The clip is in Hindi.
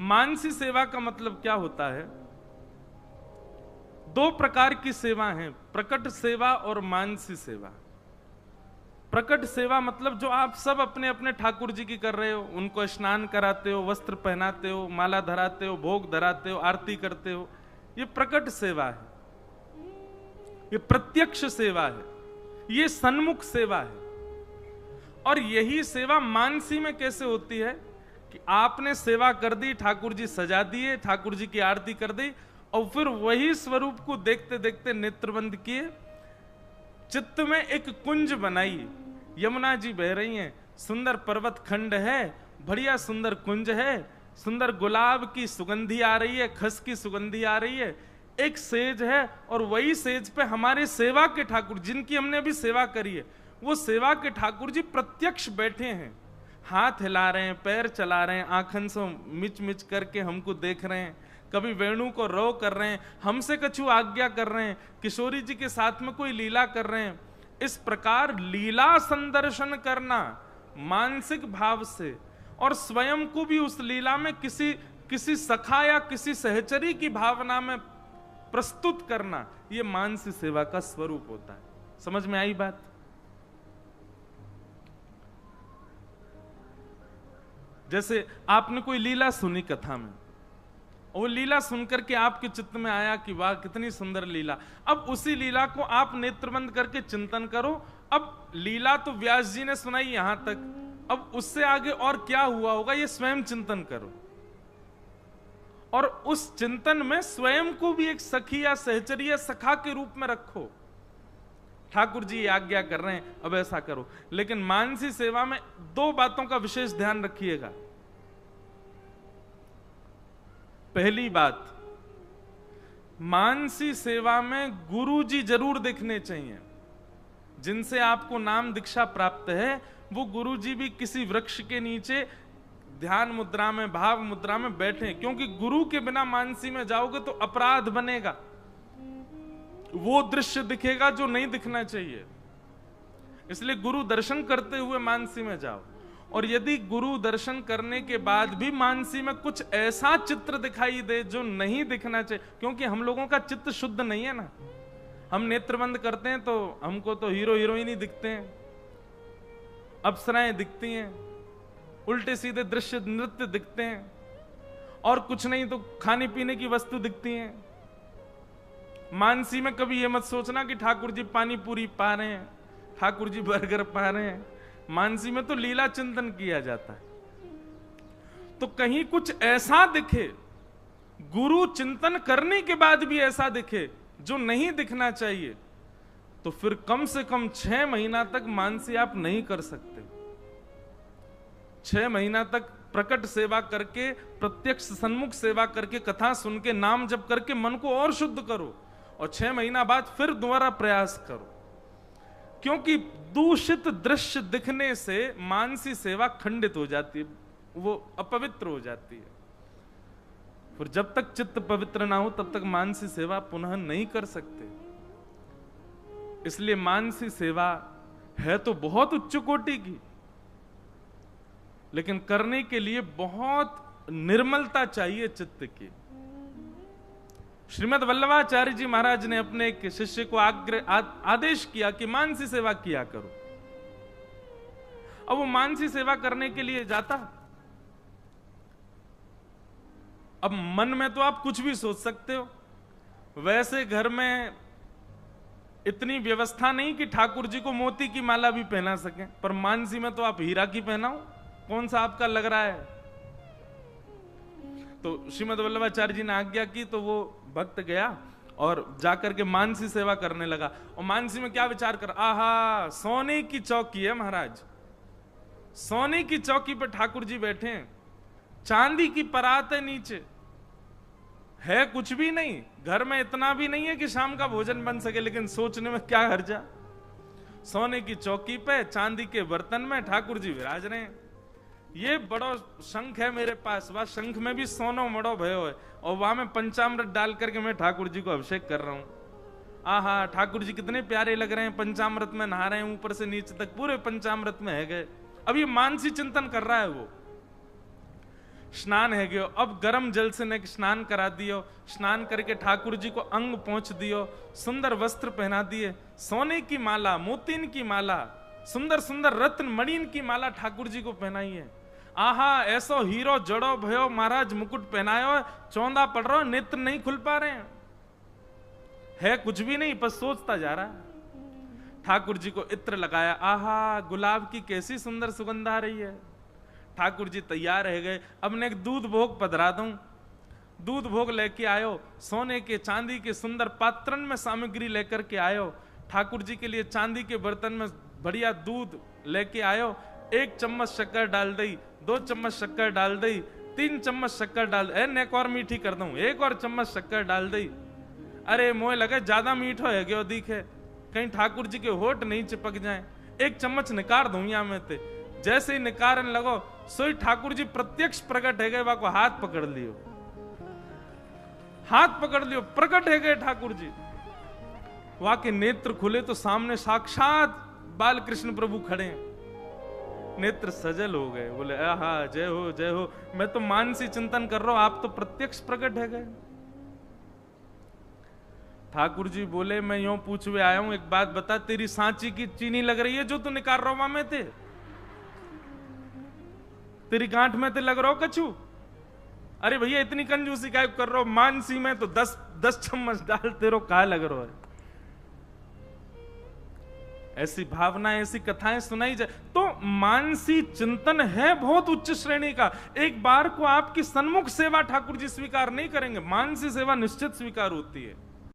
मानसी सेवा का मतलब क्या होता है? दो प्रकार की सेवा है, प्रकट सेवा और मानसी सेवा। प्रकट सेवा मतलब जो आप सब अपने अपने ठाकुर जी की कर रहे हो, उनको स्नान कराते हो, वस्त्र पहनाते हो, माला धराते हो, भोग धराते हो, आरती करते हो, ये प्रकट सेवा है, ये प्रत्यक्ष सेवा है, ये सन्मुख सेवा है। और यही सेवा मानसी में कैसे होती है कि आपने सेवा कर दी, ठाकुर जी सजा दिए, ठाकुर जी की आरती कर दी, और फिर वही स्वरूप को देखते देखते नेत्र बंद किए, चित्त में एक कुंज बनाई, यमुना जी बह रही हैं, सुंदर पर्वत खंड है, बढ़िया सुंदर कुंज है, सुंदर गुलाब की सुगंधी आ रही है, खस की सुगंधी आ रही है, एक सेज है, और वही सेज पे हमारे सेवा के ठाकुर, जिनकी हमने अभी सेवा करी है, वो सेवा के ठाकुर जी प्रत्यक्ष बैठे हैं, हाथ हिला रहे हैं, पैर चला रहे हैं, आंखन से मिच मिच करके हमको देख रहे हैं, कभी वेणु को रो कर रहे हैं, हमसे कछु आज्ञा कर रहे हैं, किशोरी जी के साथ में कोई लीला कर रहे हैं। इस प्रकार लीला संदर्शन करना मानसिक भाव से, और स्वयं को भी उस लीला में किसी सखा या किसी सहचरी की भावना में प्रस्तुत करना, यह मानसी सेवा का स्वरूप होता है। समझ में आई बात? जैसे आपने कोई लीला सुनी कथा में, वो लीला सुनकर के आपके चित्त में आया कि वाह कितनी सुंदर लीला, अब उसी लीला को आप नेत्रबंद करके चिंतन करो। अब लीला तो व्यास जी ने सुनाई यहां तक, अब उससे आगे और क्या हुआ होगा ये स्वयं चिंतन करो, और उस चिंतन में स्वयं को भी एक सखी या सहचरी या सखा के रूप में रखो। ठाकुर जी आज्ञा कर रहे हैं, अब ऐसा करो। लेकिन मानसी सेवा में दो बातों का विशेष ध्यान रखिएगा। पहली बात, मानसी सेवा में गुरु जी जरूर दिखने चाहिए। जिनसे आपको नाम दीक्षा प्राप्त है, वो गुरु जी भी किसी वृक्ष के नीचे ध्यान मुद्रा में, भाव मुद्रा में बैठे, क्योंकि गुरु के बिना मानसी में जाओगे तो अपराध बनेगा, वो दृश्य दिखेगा जो नहीं दिखना चाहिए। इसलिए गुरु दर्शन करते हुए मानसी में जाओ। और यदि गुरु दर्शन करने के बाद भी मानसी में कुछ ऐसा चित्र दिखाई दे जो नहीं दिखना चाहिए, क्योंकि हम लोगों का चित्त शुद्ध नहीं है ना, हम नेत्रबंद करते हैं तो हमको तो हीरो हीरोइन ही दिखते हैं, अप्सराएं दिखती हैं, उल्टे सीधे दृश्य नृत्य दिखते हैं, और कुछ नहीं तो खाने पीने की वस्तु दिखती हैं। मानसी में कभी ये मत सोचना कि ठाकुर जी पानी पूरी पा रहे हैं, ठाकुर जी बर्गर पा रहे हैं। मानसी में तो लीला चिंतन किया जाता है। तो कहीं कुछ ऐसा दिखे, गुरु चिंतन करने के बाद भी ऐसा दिखे जो नहीं दिखना चाहिए, तो फिर कम से कम 6 महीना तक मानसी आप नहीं कर सकते। 6 महीना तक प्रकट सेवा करके, प्रत्यक्ष सन्मुख सेवा करके, कथा सुन के, नाम जप करके मन को और शुद्ध करो, और 6 महीना बाद फिर दोबारा प्रयास करो। क्योंकि दूषित दृश्य दिखने से मानसी सेवा खंडित हो जाती है, वो अपवित्र हो जाती है। फिर जब तक चित्त पवित्र ना हो तब तक मानसी सेवा पुनः नहीं कर सकते। इसलिए मानसी सेवा है तो बहुत उच्च कोटि की, लेकिन करने के लिए बहुत निर्मलता चाहिए चित्त की। श्रीमद् वल्लभाचार्य जी महाराज ने अपने एक शिष्य को आदेश किया कि मानसी सेवा किया करो। अब वो मानसी सेवा करने के लिए जाता। अब मन में तो आप कुछ भी सोच सकते हो, वैसे घर में इतनी व्यवस्था नहीं कि ठाकुर जी को मोती की माला भी पहना सकें, पर मानसी में तो आप हीरा की पहनाओ, कौन सा आपका लग रहा है। तो श्रीमद् वल्लभाचार्य जी ने आज्ञा की, तो वो भक्त गया और जाकर के मानसी सेवा करने लगा। और मानसी में क्या विचार कर, आहा सोने की चौकी है महाराज, सोने की चौकी पर ठाकुर जी बैठे हैं, चांदी की परात है नीचे, है कुछ भी नहीं, घर में इतना भी नहीं है कि शाम का भोजन बन सके, लेकिन सोचने में क्या हर्जा। सोने की चौकी पे चांदी के बर्तन में ठाकुर जी विराज रहे हैं। ये बड़ो शंख है मेरे पास, वह शंख में भी सोनो मड़ो भयो है, और वहां में पंचामृत डाल करके मैं ठाकुर जी को अभिषेक कर रहा हूं। आहा ठाकुर जी कितने प्यारे लग रहे हैं, पंचामृत में नहा रहे हैं, ऊपर से नीचे तक पूरे पंचामृत में है गए। अब ये मानसी चिंतन कर रहा है वो। स्नान है गयो, अब गर्म जल से ने स्नान करा दियो, स्नान करके ठाकुर जी को अंग पहुंच दियो, सुंदर वस्त्र पहना दिए, सोने की माला, मोतीन की माला, सुंदर सुंदर रत्न मणिन की माला ठाकुर जी को पहनाई है। आहा ऐसो हीरो जड़ो भयो महाराज मुकुट पहनायो, चौंधा पड़ रहा, नेत्र नहीं खुल पा रहे हैं, है कुछ भी नहीं, बस सोचता जा रहा है। ठाकुर जी को इत्र लगाया, आहा गुलाब की कैसी सुंदर सुगंध आ रही है। ठाकुर जी तैयार रह गए, अब ने एक दूध भोग पधरा दूं। दूध भोग लेके आयो, सोने के चांदी के सुंदर पात्रन में सामग्री लेकर के आयो। ठाकुर जी के लिए चांदी के बर्तन में बढ़िया दूध लेके आयो, 1 चम्मच शक्कर डाल दी, 2 चम्मच शक्कर डाल दी, 3 चम्मच शक्कर डाल, नेक और मीठी कर दूं, 1 और चम्मच शक्कर डाल दी। अरे मोह लगे ज्यादा मीठो है गयो दिखे, कहीं ठाकुर जी के होठ नहीं चिपक जाए, 1 चम्मच निकाल दूं यहाँ में ते। जैसे ही निकारन लगो, सोई ठाकुर जी प्रत्यक्ष प्रकट है गए, वा को हाथ पकड़ लियो, हाथ पकड़ लियो, प्रकट है गए ठाकुर जी। वहां के नेत्र खुले तो सामने साक्षात बाल कृष्ण प्रभु खड़े हैं। नेत्र सजल हो गए, बोले आहा जय हो जय हो, मैं तो मानसी चिंतन कर रहा हूं, आप तो प्रत्यक्ष प्रकट है गए। ठाकुर जी बोले मैं यूं पूछवे आया हूं, एक बात बता, तेरी सांची की चीनी लग रही है जो तू निकाल रहा वहां में थे? तेरी गांठ में ते लग रहा हो कछु? अरे भैया इतनी कंजूसी काय कर रहा हो, मानसी में तो 10 चम्मच डाल, तेरो का लग रहा है। ऐसी भावनाएं, ऐसी कथाएं सुनाई जाए तो मानसी चिंतन है बहुत उच्च श्रेणी का। एक बार को आपकी सन्मुख सेवा ठाकुर जी स्वीकार नहीं करेंगे, मानसी सेवा निश्चित स्वीकार होती है।